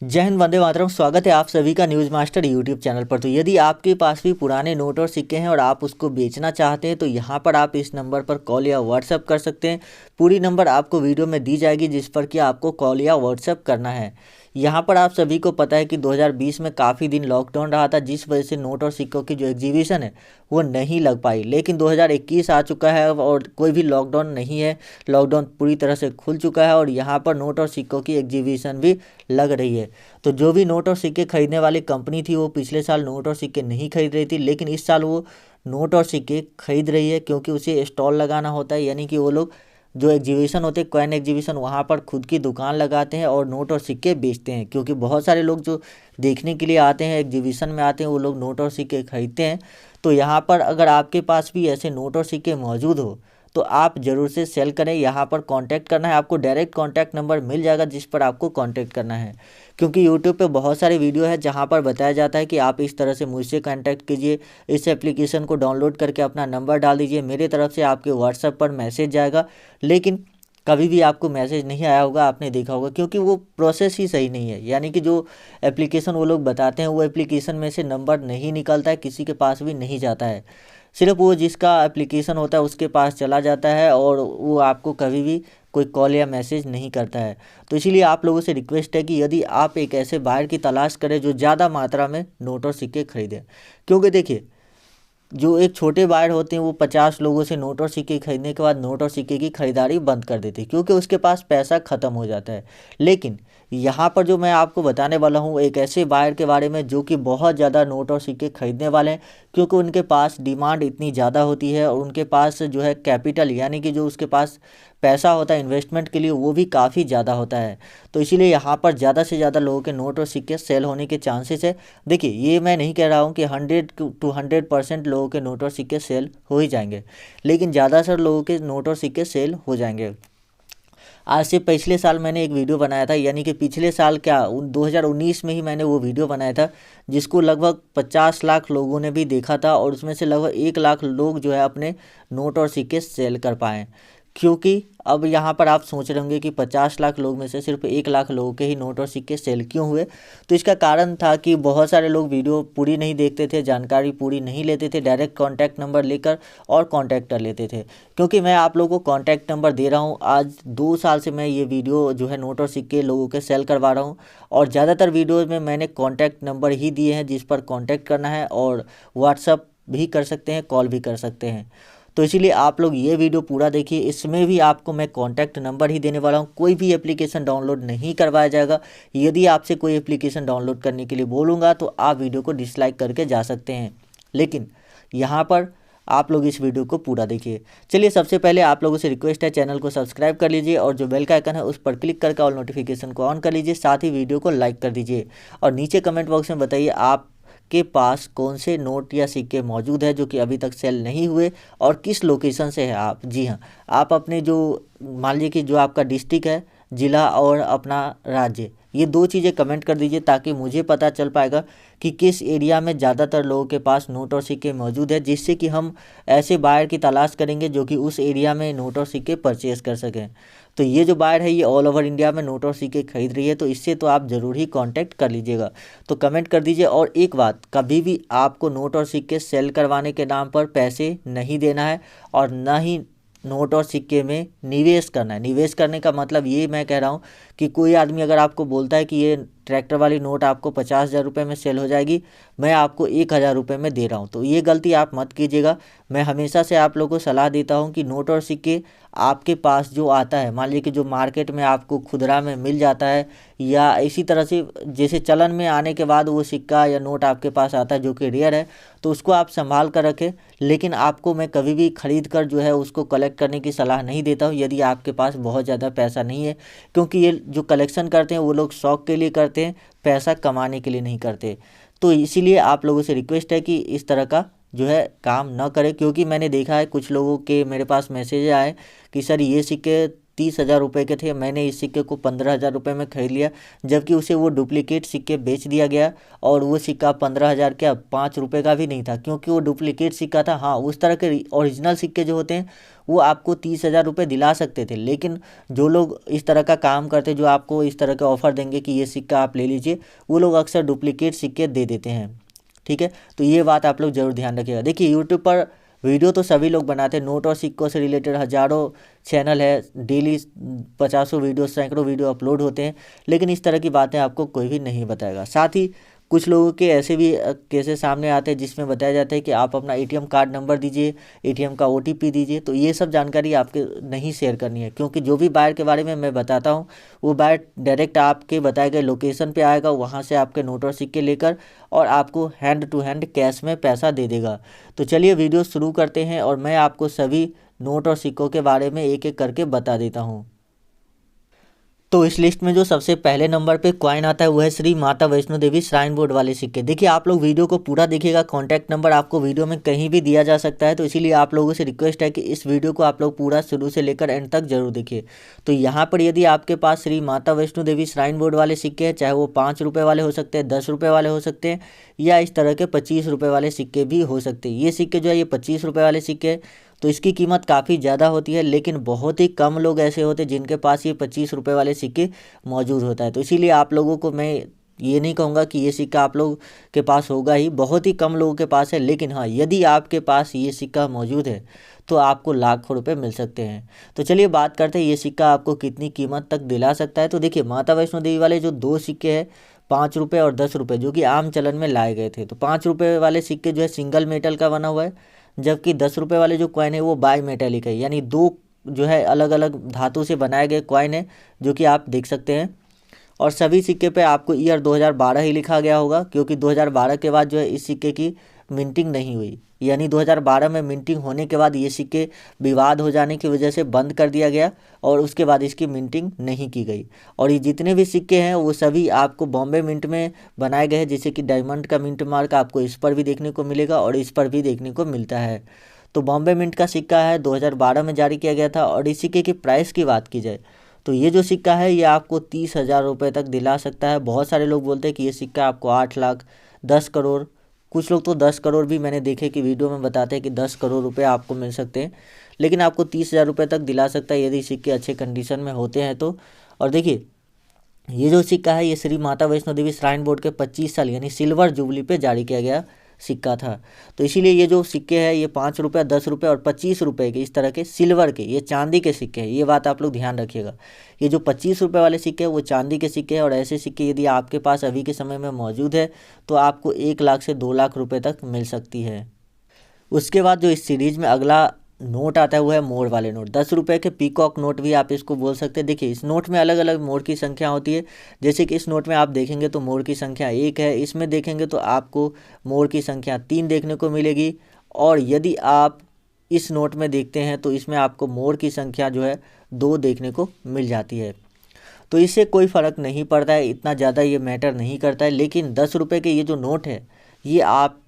जय हिंद, वंदे मातरम। स्वागत है आप सभी का न्यूज़ मास्टर यूट्यूब चैनल पर। तो यदि आपके पास भी पुराने नोट और सिक्के हैं और आप उसको बेचना चाहते हैं तो यहाँ पर आप इस नंबर पर कॉल या व्हाट्सएप कर सकते हैं। पूरी नंबर आपको वीडियो में दी जाएगी जिस पर कि आपको कॉल या व्हाट्सएप करना है। यहाँ पर आप सभी को पता है कि 2020 में काफ़ी दिन लॉकडाउन रहा था, जिस वजह से नोट और सिक्कों की जो एग्जीबिशन है वो नहीं लग पाई। लेकिन 2021 आ चुका है और कोई भी लॉकडाउन नहीं है। लॉकडाउन पूरी तरह से खुल चुका है और यहाँ पर नोट और सिक्कों की एग्जीबिशन भी लग रही है। तो जो भी नोट और सिक्के खरीदने वाली कंपनी थी वो पिछले साल नोट और सिक्के नहीं खरीद रही थी, लेकिन इस साल वो नोट और सिक्के खरीद रही है, क्योंकि उसे स्टॉल लगाना होता है। यानी कि वो लोग जो एग्जीबिशन होते हैं, कॉइन एग्जीबिशन, वहाँ पर खुद की दुकान लगाते हैं और नोट और सिक्के बेचते हैं। क्योंकि बहुत सारे लोग जो देखने के लिए आते हैं, एग्जीबिशन में आते हैं, वो लोग नोट और सिक्के खरीदते हैं। तो यहाँ पर अगर आपके पास भी ऐसे नोट और सिक्के मौजूद हो तो आप ज़रूर से सेल करें। यहाँ पर कांटेक्ट करना है, आपको डायरेक्ट कांटेक्ट नंबर मिल जाएगा जिस पर आपको कांटेक्ट करना है। क्योंकि यूट्यूब पे बहुत सारे वीडियो है जहाँ पर बताया जाता है कि आप इस तरह से मुझसे कांटेक्ट कीजिए, इस एप्लीकेशन को डाउनलोड करके अपना नंबर डाल दीजिए, मेरे तरफ से आपके व्हाट्सएप पर मैसेज जाएगा। लेकिन कभी भी आपको मैसेज नहीं आया होगा, आपने देखा होगा, क्योंकि वो प्रोसेस ही सही नहीं है। यानी कि जो एप्लीकेशन वो लोग बताते हैं वो एप्लीकेशन में से नंबर नहीं निकलता है, किसी के पास भी नहीं जाता है। सिर्फ वो जिसका एप्लीकेशन होता है उसके पास चला जाता है और वो आपको कभी भी कोई कॉल या मैसेज नहीं करता है। तो इसीलिए आप लोगों से रिक्वेस्ट है कि यदि आप एक ऐसे बायर की तलाश करें जो ज़्यादा मात्रा में नोट और सिक्के खरीदें। क्योंकि देखिए, जो एक छोटे बायर होते हैं वो 50 लोगों से नोट और सिक्के खरीदने के बाद नोट और सिक्के की खरीदारी बंद कर देते हैं, क्योंकि उसके पास पैसा ख़त्म हो जाता है। लेकिन यहाँ पर जो मैं आपको बताने वाला हूँ एक ऐसे बायर के बारे में जो कि बहुत ज़्यादा नोट और सिक्के खरीदने वाले हैं, क्योंकि उनके पास डिमांड इतनी ज़्यादा होती है और उनके पास जो है कैपिटल, यानी कि जो उसके पास पैसा होता है इन्वेस्टमेंट के लिए, वो भी काफ़ी ज़्यादा होता है। तो इसीलिए यहाँ पर ज़्यादा से ज़्यादा लोगों के नोट और सिक्के सेल होने के चांसेस है। देखिए, ये मैं नहीं कह रहा हूँ कि 100 to 100% लोगों के नोट और सिक्के सेल हो ही जाएंगे, लेकिन ज़्यादातर लोगों के नोट और सिक्के सेल हो जाएंगे। आज से पिछले साल मैंने एक वीडियो बनाया था, यानी कि पिछले साल क्या 2019 में ही मैंने वो वीडियो बनाया था, जिसको लगभग 50 लाख लोगों ने भी देखा था और उसमें से लगभग 1 लाख लोग जो है अपने नोट और सिक्के सेल कर पाए। क्योंकि अब यहाँ पर आप सोच रहे होंगे कि 50 लाख लोग में से सिर्फ 1 लाख लोगों के ही नोट और सिक्के सेल क्यों हुए। तो इसका कारण था कि बहुत सारे लोग वीडियो पूरी नहीं देखते थे, जानकारी पूरी नहीं लेते थे, डायरेक्ट कॉन्टैक्ट नंबर लेकर और कॉन्टैक्ट कर लेते थे। क्योंकि मैं आप लोगों को कॉन्टैक्ट नंबर दे रहा हूँ, आज 2 साल से मैं ये वीडियो जो है नोट और सिक्के लोगों के सेल करवा रहा हूँ और ज़्यादातर वीडियोज़ में मैंने कॉन्टैक्ट नंबर ही दिए हैं जिस पर कॉन्टैक्ट करना है, और व्हाट्सअप भी कर सकते हैं, कॉल भी कर सकते हैं। तो इसीलिए आप लोग ये वीडियो पूरा देखिए, इसमें भी आपको मैं कॉन्टैक्ट नंबर ही देने वाला हूँ। कोई भी एप्लीकेशन डाउनलोड नहीं करवाया जाएगा। यदि आपसे कोई एप्लीकेशन डाउनलोड करने के लिए बोलूँगा तो आप वीडियो को डिसलाइक करके जा सकते हैं, लेकिन यहाँ पर आप लोग इस वीडियो को पूरा देखिए। चलिए, सबसे पहले आप लोगों से रिक्वेस्ट है, चैनल को सब्सक्राइब कर लीजिए और जो बेल का आइकन है उस पर क्लिक करके ऑल नोटिफिकेशन को ऑन कर लीजिए। साथ ही वीडियो को लाइक कर दीजिए और नीचे कमेंट बॉक्स में बताइए आप के पास कौन से नोट या सिक्के मौजूद है जो कि अभी तक सेल नहीं हुए और किस लोकेशन से है आप। जी हाँ, आप अपने जो मान लीजिए कि जो आपका डिस्ट्रिक्ट है, ज़िला और अपना राज्य, ये 2 चीज़ें कमेंट कर दीजिए ताकि मुझे पता चल पाएगा कि किस एरिया में ज़्यादातर लोगों के पास नोट और सिक्के मौजूद है, जिससे कि हम ऐसे बायर की तलाश करेंगे जो कि उस एरिया में नोट और सिक्के परचेज़ कर सकें। तो ये जो बायर है ये ऑल ओवर इंडिया में नोट और सिक्के खरीद रही है, तो इससे तो आप ज़रूर ही कांटेक्ट कर लीजिएगा। तो कमेंट कर दीजिए। और एक बात, कभी भी आपको नोट और सिक्के सेल करवाने के नाम पर पैसे नहीं देना है और ना ही नोट और सिक्के में निवेश करना है। निवेश करने का मतलब ये मैं कह रहा हूँ कि कोई आदमी अगर आपको बोलता है कि ये ट्रैक्टर वाली नोट आपको 50,000 रुपये में सेल हो जाएगी, मैं आपको 1,000 रुपये में दे रहा हूँ, तो ये गलती आप मत कीजिएगा। मैं हमेशा से आप लोगों को सलाह देता हूँ कि नोट और सिक्के आपके पास जो आता है, मान लीजिए कि जो मार्केट में आपको खुदरा में मिल जाता है या इसी तरह से जैसे चलन में आने के बाद वो सिक्का या नोट आपके पास आता है जो कि रेयर है, तो उसको आप संभाल कर रखें। लेकिन आपको मैं कभी भी खरीद कर जो है उसको कलेक्ट करने की सलाह नहीं देता हूँ यदि आपके पास बहुत ज़्यादा पैसा नहीं है, क्योंकि ये जो कलेक्शन करते हैं वो लोग शौक के लिए करते हैं, पैसा कमाने के लिए नहीं करते। तो इसीलिए आप लोगों से रिक्वेस्ट है कि इस तरह का जो है काम न करें। क्योंकि मैंने देखा है कुछ लोगों के मेरे पास मैसेज आए कि सर ये सिक्के 30,000 रुपये के थे, मैंने इस सिक्के को 15,000 रुपये में खरीद लिया, जबकि उसे वो डुप्लीकेट सिक्के बेच दिया गया और वो सिक्का 15,000 क्या 5 रुपये का भी नहीं था, क्योंकि वो डुप्लीकेट सिक्का था। हाँ, उस तरह के ओरिजिनल सिक्के जो होते हैं वो आपको 30,000 रुपये दिला सकते थे, लेकिन जो लोग इस तरह का काम करते, जो आपको इस तरह के ऑफ़र देंगे कि ये सिक्का आप ले लीजिए, वो लोग अक्सर डुप्लीकेट सिक्के दे देते हैं। ठीक है, तो ये बात आप लोग ज़रूर ध्यान रखिएगा। देखिए, यूट्यूब पर वीडियो तो सभी लोग बनाते हैं, नोट और सिक्कों से रिलेटेड हज़ारों चैनल है, डेली 50 वीडियो, सैकड़ों वीडियो अपलोड होते हैं, लेकिन इस तरह की बातें आपको कोई भी नहीं बताएगा। साथ ही कुछ लोगों के ऐसे भी केसेस सामने आते हैं जिसमें बताया जाता है कि आप अपना एटीएम कार्ड नंबर दीजिए, एटीएम का ओटीपी दीजिए। तो ये सब जानकारी आपके नहीं शेयर करनी है, क्योंकि जो भी बायर के बारे में मैं बताता हूँ वो बायर डायरेक्ट आपके बताए गए लोकेशन पे आएगा, वहाँ से आपके नोट और सिक्के लेकर और आपको हैंड टू हैंड कैश में पैसा दे देगा। तो चलिए वीडियो शुरू करते हैं और मैं आपको सभी नोट और सिक्कों के बारे में एक एक करके बता देता हूँ। तो इस लिस्ट में जो सबसे पहले नंबर पे कॉइन आता है वो है श्री माता वैष्णो देवी श्राइन बोर्ड वाले सिक्के। देखिए, आप लोग वीडियो को पूरा देखिएगा, कॉन्टैक्ट नंबर आपको वीडियो में कहीं भी दिया जा सकता है, तो इसीलिए आप लोगों से रिक्वेस्ट है कि इस वीडियो को आप लोग पूरा शुरू से लेकर एंड तक जरूर देखिए। तो यहाँ पर यदि आपके पास श्री माता वैष्णो देवी श्राइन बोर्ड वाले सिक्के हैं, चाहे वो 5 रुपये वाले हो सकते हैं, 10 रुपये वाले हो सकते हैं, या इस तरह के 25 रुपये वाले सिक्के भी हो सकते हैं। ये सिक्के जो है ये 25 रुपये वाले सिक्के, तो इसकी कीमत काफ़ी ज़्यादा होती है, लेकिन बहुत ही कम लोग ऐसे होते हैं जिनके पास ये 25 रुपये वाले सिक्के मौजूद होता है। तो इसीलिए आप लोगों को मैं ये नहीं कहूँगा कि ये सिक्का आप लोग के पास होगा ही, बहुत ही कम लोगों के पास है। लेकिन हाँ, यदि आपके पास ये सिक्का मौजूद है तो आपको लाखों रुपए मिल सकते हैं। तो चलिए बात करते हैं ये सिक्का आपको कितनी कीमत तक दिला सकता है। तो देखिए, माता वैष्णो देवी वाले जो 2 सिक्के हैं, 5 रुपये और 10 रुपये, जो कि आम चलन में लाए गए थे। तो 5 रुपये वाले सिक्के जो है सिंगल मेटल का बना हुआ है, जबकि 10 रुपये वाले जो कॉइन है वो बाई मेटेलिक है, यानी 2 जो है अलग अलग धातु से बनाए गए कॉइन है, जो कि आप देख सकते हैं। और सभी सिक्के पे आपको ईयर 2012 ही लिखा गया होगा, क्योंकि 2012 के बाद जो है इस सिक्के की मिंटिंग नहीं हुई, यानी 2012 में मिंटिंग होने के बाद ये सिक्के विवाद हो जाने की वजह से बंद कर दिया गया और उसके बाद इसकी मिंटिंग नहीं की गई। और ये जितने भी सिक्के हैं वो सभी आपको बॉम्बे मिंट में बनाए गए हैं, जैसे कि डायमंड का मिंट मार्क आपको इस पर भी देखने को मिलेगा और इस पर भी देखने को मिलता है। तो बॉम्बे मिंट का सिक्का है, 2012 में जारी किया गया था। और इस सिक्के की प्राइस की बात की जाए तो ये जो सिक्का है ये आपको 30,000 रुपये तक दिला सकता है। बहुत सारे लोग बोलते हैं कि ये सिक्का आपको 8 लाख, 10 करोड़, कुछ लोग तो 10 करोड़ भी मैंने देखे कि वीडियो में बताते हैं कि 10 करोड़ रुपए आपको मिल सकते हैं, लेकिन आपको 30,000 रुपये तक दिला सकता है यदि सिक्के अच्छे कंडीशन में होते हैं तो। और देखिए, ये जो सिक्का है ये श्री माता वैष्णो देवी श्राइन बोर्ड के 25 साल यानी सिल्वर जुबली पे जारी किया गया सिक्का था। तो इसीलिए ये जो सिक्के हैं ये 5 रुपये, 10 रुपये और 25 रुपये के, इस तरह के सिल्वर के, ये चांदी के सिक्के हैं। ये बात आप लोग ध्यान रखिएगा। ये जो 25 रुपये वाले सिक्के हैं वो चांदी के सिक्के हैं, और ऐसे सिक्के यदि आपके पास अभी के समय में मौजूद है तो आपको 1 लाख से 2 लाख रुपये तक मिल सकती है। उसके बाद जो इस सीरीज में अगला नोट आता है वो है मोर वाले नोट। 10 रुपये के पीकॉक नोट भी आप इसको बोल सकते हैं। देखिए, इस नोट में अलग अलग मोर की संख्या होती है, जैसे कि इस नोट में आप देखेंगे तो मोर की संख्या 1 है, इसमें देखेंगे तो आपको मोर की संख्या 3 देखने को मिलेगी, और यदि आप इस नोट में देखते हैं तो इसमें आपको मोर की संख्या जो है 2 देखने को मिल जाती है। तो इससे कोई फ़र्क नहीं पड़ता है, इतना ज़्यादा ये मैटर नहीं करता है। लेकिन 10 रुपये के ये जो नोट है ये आपका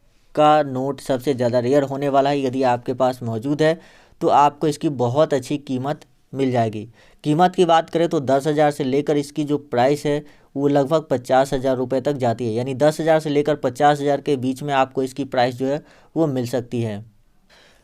नोट सबसे ज़्यादा रेयर होने वाला है। यदि आपके पास मौजूद है तो आपको इसकी बहुत अच्छी कीमत मिल जाएगी। कीमत की बात करें तो 10,000 से लेकर इसकी जो प्राइस है वो लगभग 50,000 रुपये तक जाती है, यानी 10,000 से लेकर 50,000 के बीच में आपको इसकी प्राइस जो है वो मिल सकती है।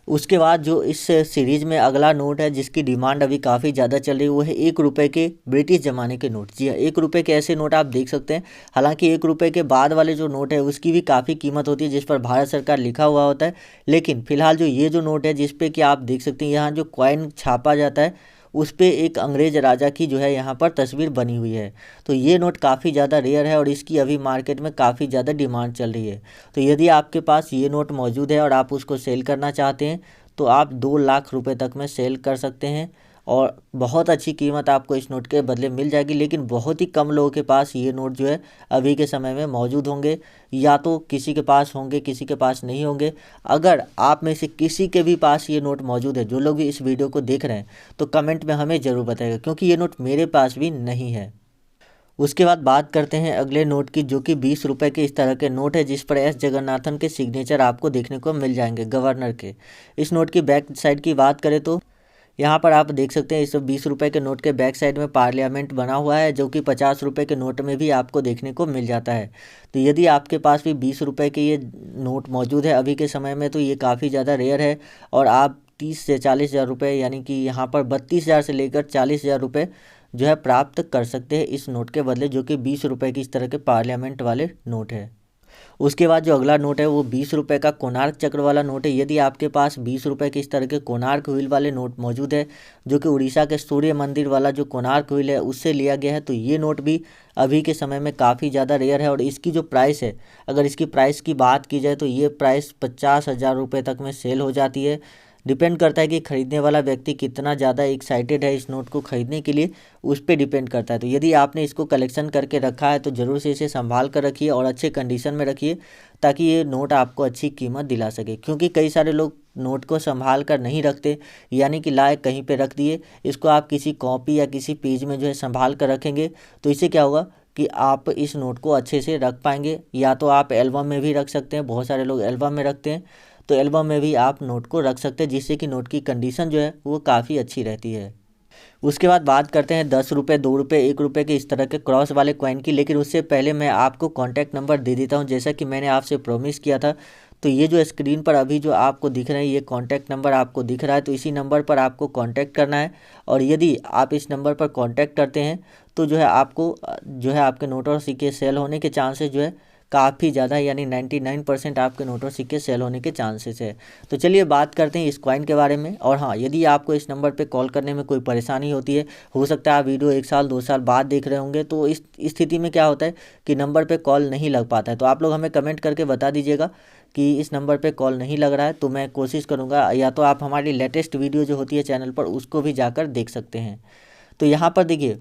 उसके बाद जो इस सीरीज़ में अगला नोट है जिसकी डिमांड अभी काफ़ी ज़्यादा चल रही है वो है 1 रुपये के ब्रिटिश ज़माने के नोट। जी हाँ, 1 रुपये के ऐसे नोट आप देख सकते हैं। हालांकि 1 रुपये के बाद वाले जो नोट है उसकी भी काफ़ी कीमत होती है, जिस पर भारत सरकार लिखा हुआ होता है। लेकिन फिलहाल जो ये जो नोट है जिस पे कि आप देख सकते हैं यहाँ जो कॉइन छापा जाता है उस पर एक अंग्रेज़ राजा की जो है यहाँ पर तस्वीर बनी हुई है। तो ये नोट काफ़ी ज़्यादा रेयर है और इसकी अभी मार्केट में काफ़ी ज़्यादा डिमांड चल रही है। तो यदि आपके पास ये नोट मौजूद है और आप उसको सेल करना चाहते हैं तो आप 2 लाख रुपए तक में सेल कर सकते हैं, और बहुत अच्छी कीमत आपको इस नोट के बदले मिल जाएगी। लेकिन बहुत ही कम लोगों के पास ये नोट जो है अभी के समय में मौजूद होंगे, या तो किसी के पास होंगे, किसी के पास नहीं होंगे। अगर आप में से किसी के भी पास ये नोट मौजूद है, जो लोग भी इस वीडियो को देख रहे हैं, तो कमेंट में हमें ज़रूर बताइएगा, क्योंकि ये नोट मेरे पास भी नहीं है। उसके बाद बात करते हैं अगले नोट की, जो कि 20 रुपये के इस तरह के नोट है जिस पर एस जगन्नाथन के सिग्नेचर आपको देखने को मिल जाएंगे, गवर्नर के। इस नोट की बैक साइड की बात करें तो यहाँ पर आप देख सकते हैं इस 20 रुपये के नोट के बैक साइड में पार्लियामेंट बना हुआ है, जो कि 50 रुपये के नोट में भी आपको देखने को मिल जाता है। तो यदि आपके पास भी 20 रुपये के ये नोट मौजूद है अभी के समय में, तो ये काफ़ी ज़्यादा रेयर है और आप 30 से 40 हज़ार रुपये, यानी कि यहाँ पर 32,000 से लेकर 40,000 रुपये जो है प्राप्त कर सकते हैं इस नोट के बदले, जो कि 20 रुपये की इस तरह के पार्लियामेंट वाले नोट है। उसके बाद जो अगला नोट है वो 20 रुपये का कोणार्क चक्र वाला नोट है। यदि आपके पास 20 रुपये के इस तरह के कोणार्क व्हील वाले नोट मौजूद है, जो कि उड़ीसा के सूर्य मंदिर वाला जो कोणार्क व्हील है उससे लिया गया है, तो ये नोट भी अभी के समय में काफ़ी ज़्यादा रेयर है। और इसकी जो प्राइस है, अगर इसकी प्राइस की बात की जाए तो ये प्राइस 50,000 रुपये तक में सेल हो जाती है। डिपेंड करता है कि ख़रीदने वाला व्यक्ति कितना ज़्यादा एक्साइटेड है इस नोट को ख़रीदने के लिए, उस पर डिपेंड करता है। तो यदि आपने इसको कलेक्शन करके रखा है तो ज़रूर से इसे संभाल कर रखिए और अच्छे कंडीशन में रखिए, ताकि ये नोट आपको अच्छी कीमत दिला सके। क्योंकि कई सारे लोग नोट को संभाल कर नहीं रखते, यानी कि लाए कहीं पे रख दिए, इसको आप किसी कॉपी या किसी पेज में जो है संभाल कर रखेंगे, तो इससे क्या होगा कि आप इस नोट को अच्छे से रख पाएंगे। या तो आप एल्बम में भी रख सकते हैं, बहुत सारे लोग एल्बम में रखते हैं, तो एल्बम में भी आप नोट को रख सकते हैं, जिससे कि नोट की कंडीशन जो है वो काफ़ी अच्छी रहती है। उसके बाद बात करते हैं 10 रुपये, 2 रुपये, 1 रुपये के इस तरह के क्रॉस वाले कॉइन की। लेकिन उससे पहले मैं आपको कॉन्टैक्ट नंबर दे देता हूं, जैसा कि मैंने आपसे प्रॉमिस किया था। तो ये जो स्क्रीन पर अभी जो आपको दिख रहे हैं, ये कॉन्टैक्ट नंबर आपको दिख रहा है, तो इसी नंबर पर आपको कॉन्टैक्ट करना है। और यदि आप इस नंबर पर कॉन्टैक्ट करते हैं तो जो है आपको जो है आपके नोट और सिक्के सेल होने के चांसेस जो है काफ़ी ज़्यादा, यानी 99% आपके नोट और सिक्के सेल होने के चांसेस है। तो चलिए बात करते हैं इस कॉइन के बारे में। और हाँ, यदि आपको इस नंबर पे कॉल करने में कोई परेशानी होती है, हो सकता है आप वीडियो 1 साल 2 साल बाद देख रहे होंगे, तो इस स्थिति में क्या होता है कि नंबर पे कॉल नहीं लग पाता है। तो आप लोग हमें कमेंट करके बता दीजिएगा कि इस नंबर पे कॉल नहीं लग रहा है, तो मैं कोशिश करूँगा, या तो आप हमारी लेटेस्ट वीडियो जो होती है चैनल पर उसको भी जाकर देख सकते हैं। तो यहाँ पर देखिए,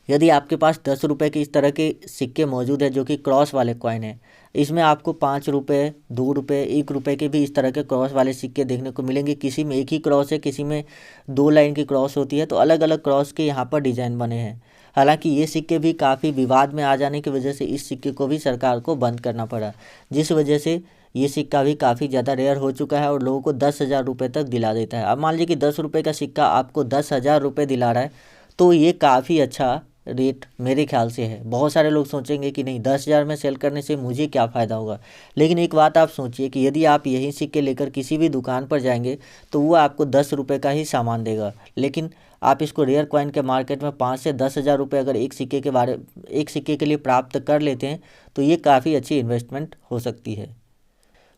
यदि आपके पास 10 रुपये के इस तरह के सिक्के मौजूद है, जो कि क्रॉस वाले कॉइन है, इसमें आपको 5 रुपये, 2 रुपये, 1 रुपये के भी इस तरह के क्रॉस वाले सिक्के देखने को मिलेंगे। किसी में एक ही क्रॉस है, किसी में 2 लाइन की क्रॉस होती है, तो अलग अलग क्रॉस के यहाँ पर डिज़ाइन बने हैं। हालांकि ये सिक्के भी काफ़ी विवाद में आ जाने की वजह से इस सिक्के को भी सरकार को बंद करना पड़ा, जिस वजह से ये सिक्का भी काफ़ी ज़्यादा रेयर हो चुका है और लोगों को 10,000 रुपये तक दिला देता है। अब मान लीजिए कि 10 रुपये का सिक्का आपको 10,000 रुपये दिला रहा है, तो ये काफ़ी अच्छा रेट मेरे ख्याल से है। बहुत सारे लोग सोचेंगे कि नहीं, 10,000 में सेल करने से मुझे क्या फ़ायदा होगा। लेकिन एक बात आप सोचिए कि यदि आप यही सिक्के लेकर किसी भी दुकान पर जाएंगे तो वो आपको 10 रुपये का ही सामान देगा। लेकिन आप इसको रेयर कॉइन के मार्केट में 5 से 10,000 रुपये अगर एक सिक्के के लिए प्राप्त कर लेते हैं, तो ये काफ़ी अच्छी इन्वेस्टमेंट हो सकती है।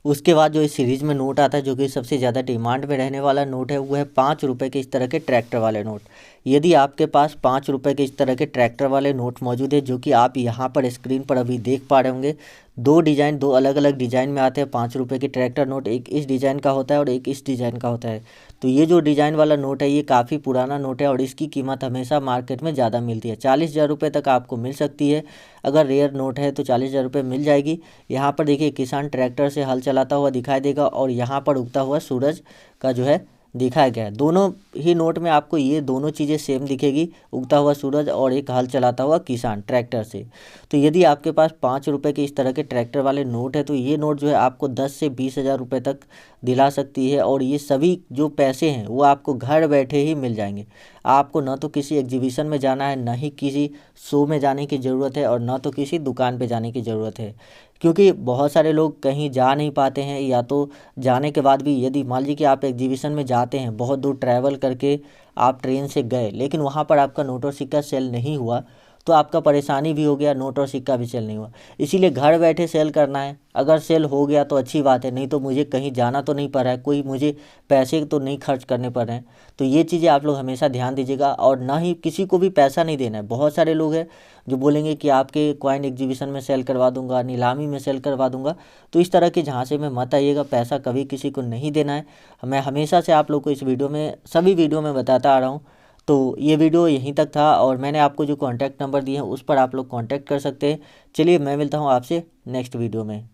उसके बाद जो इस सीरीज़ में नोट आता है, जो कि सबसे ज़्यादा डिमांड में रहने वाला नोट है, वो है 5 रुपये के इस तरह के ट्रैक्टर वाले नोट। यदि आपके पास 5 रुपये के इस तरह के ट्रैक्टर वाले नोट मौजूद है, जो कि आप यहाँ पर स्क्रीन पर अभी देख पा रहे होंगे, दो अलग अलग डिज़ाइन में आते हैं 5 रुपये के ट्रैक्टर नोट। एक इस डिज़ाइन का होता है और एक इस डिज़ाइन का होता है। तो ये जो डिज़ाइन वाला नोट है, ये काफ़ी पुराना नोट है और इसकी कीमत हमेशा मार्केट में ज़्यादा मिलती है। 40,000 रुपये तक आपको मिल सकती है। अगर रेयर नोट है तो 40,000 रुपये मिल जाएगी। यहाँ पर देखिए, किसान ट्रैक्टर से हल चलाता हुआ दिखाई देगा और यहाँ पर उगता हुआ सूरज का जो है दिखाया गया है। दोनों ही नोट में आपको ये दोनों चीज़ें सेम दिखेगी, उगता हुआ सूरज और एक हल चलाता हुआ किसान ट्रैक्टर से। तो यदि आपके पास 5 रुपये के इस तरह के ट्रैक्टर वाले नोट है, तो ये नोट जो है आपको 10 से 20,000 रुपये तक दिला सकती है। और ये सभी जो पैसे हैं वो आपको घर बैठे ही मिल जाएंगे। आपको ना तो किसी एग्जीबिशन में जाना है, ना ही किसी शो में जाने की ज़रूरत है, और ना तो किसी दुकान पे जाने की ज़रूरत है। क्योंकि बहुत सारे लोग कहीं जा नहीं पाते हैं, या तो जाने के बाद भी यदि मान लीजिए कि आप एग्जीबिशन में जाते हैं, बहुत दूर ट्रैवल करके आप ट्रेन से गए, लेकिन वहाँ पर आपका नोट और सिक्का सेल नहीं हुआ, तो आपका परेशानी भी हो गया, नोट और सिक्का भी सेल नहीं हुआ। इसीलिए घर बैठे सेल करना है। अगर सेल हो गया तो अच्छी बात है, नहीं तो मुझे कहीं जाना तो नहीं पड़ रहा है, कोई मुझे पैसे तो नहीं खर्च करने पड़ रहे हैं। तो ये चीज़ें आप लोग हमेशा ध्यान दीजिएगा, और ना ही किसी को भी पैसा नहीं देना है। बहुत सारे लोग हैं जो बोलेंगे कि आपके कॉइन एग्जीबिशन में सेल करवा दूंगा, नीलामी में सेल करवा दूंगा। तो इस तरह के झांसे में मत आइएगा, पैसा कभी किसी को नहीं देना है। मैं हमेशा से आप लोग को इस वीडियो में, सभी वीडियो में बताता आ रहा हूँ। तो ये वीडियो यहीं तक था, और मैंने आपको जो कॉन्टैक्ट नंबर दिए हैं उस पर आप लोग कॉन्टैक्ट कर सकते हैं। चलिए, मैं मिलता हूँ आपसे नेक्स्ट वीडियो में।